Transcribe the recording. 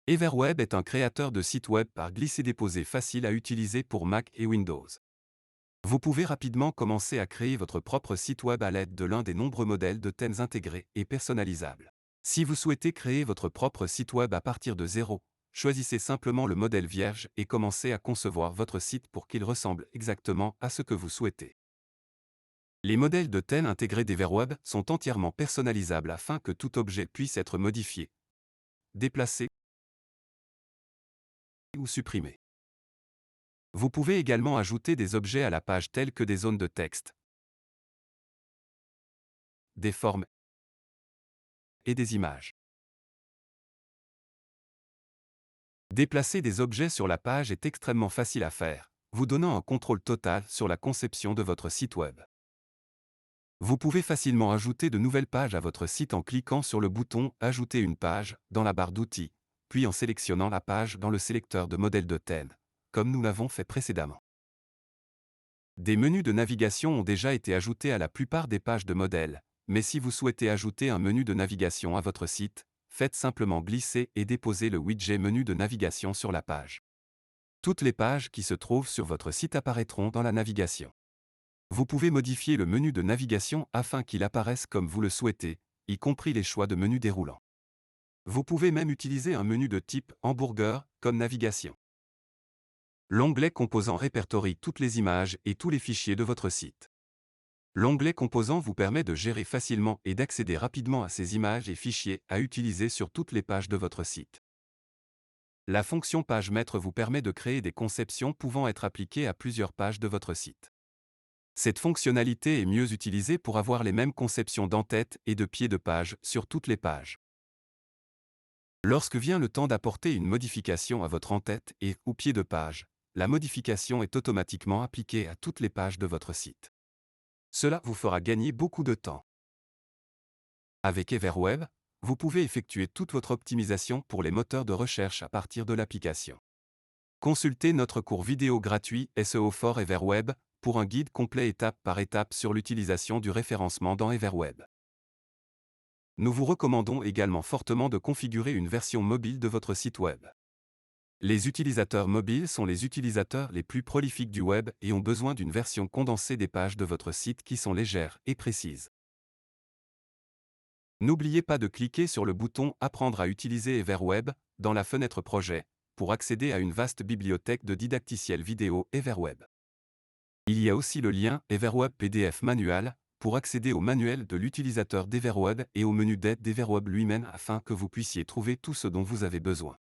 Everweb est un créateur de sites web par glisser-déposer facile à utiliser pour Mac et Windows. Vous pouvez rapidement commencer à créer votre propre site web à l'aide de l'un des nombreux modèles de thèmes intégrés et personnalisables. Si vous souhaitez créer votre propre site web à partir de zéro, choisissez simplement le modèle vierge et commencez à concevoir votre site pour qu'il ressemble exactement à ce que vous souhaitez. Les modèles de thèmes intégrés d'Everweb sont entièrement personnalisables afin que tout objet puisse être modifié, déplacé ou supprimé. Vous pouvez également ajouter des objets à la page tels que des zones de texte, des formes et des images. Déplacer des objets sur la page est extrêmement facile à faire, vous donnant un contrôle total sur la conception de votre site web. Vous pouvez facilement ajouter de nouvelles pages à votre site en cliquant sur le bouton « Ajouter une page » dans la barre d'outils, puis en sélectionnant la page dans le sélecteur de modèle de thème, comme nous l'avons fait précédemment. Des menus de navigation ont déjà été ajoutés à la plupart des pages de modèles, mais si vous souhaitez ajouter un menu de navigation à votre site, faites simplement glisser et déposer le widget menu de navigation sur la page. Toutes les pages qui se trouvent sur votre site apparaîtront dans la navigation. Vous pouvez modifier le menu de navigation afin qu'il apparaisse comme vous le souhaitez, y compris les choix de menus déroulants. Vous pouvez même utiliser un menu de type hamburger comme navigation. L'onglet Composants répertorie toutes les images et tous les fichiers de votre site. L'onglet Composants vous permet de gérer facilement et d'accéder rapidement à ces images et fichiers à utiliser sur toutes les pages de votre site. La fonction Page Maître vous permet de créer des conceptions pouvant être appliquées à plusieurs pages de votre site. Cette fonctionnalité est mieux utilisée pour avoir les mêmes conceptions d'en-tête et de pied de page sur toutes les pages. Lorsque vient le temps d'apporter une modification à votre en-tête ou pied de page, la modification est automatiquement appliquée à toutes les pages de votre site. Cela vous fera gagner beaucoup de temps. Avec Everweb, vous pouvez effectuer toute votre optimisation pour les moteurs de recherche à partir de l'application. Consultez notre cours vidéo gratuit SEO for Everweb pour un guide complet étape par étape sur l'utilisation du référencement dans Everweb. Nous vous recommandons également fortement de configurer une version mobile de votre site web. Les utilisateurs mobiles sont les utilisateurs les plus prolifiques du web et ont besoin d'une version condensée des pages de votre site qui sont légères et précises. N'oubliez pas de cliquer sur le bouton « Apprendre à utiliser Everweb » dans la fenêtre Projet pour accéder à une vaste bibliothèque de didacticiels vidéo Everweb. Il y a aussi le lien Everweb PDF Manual pour accéder au manuel de l'utilisateur d'Everweb et au menu d'aide d'Everweb lui-même afin que vous puissiez trouver tout ce dont vous avez besoin.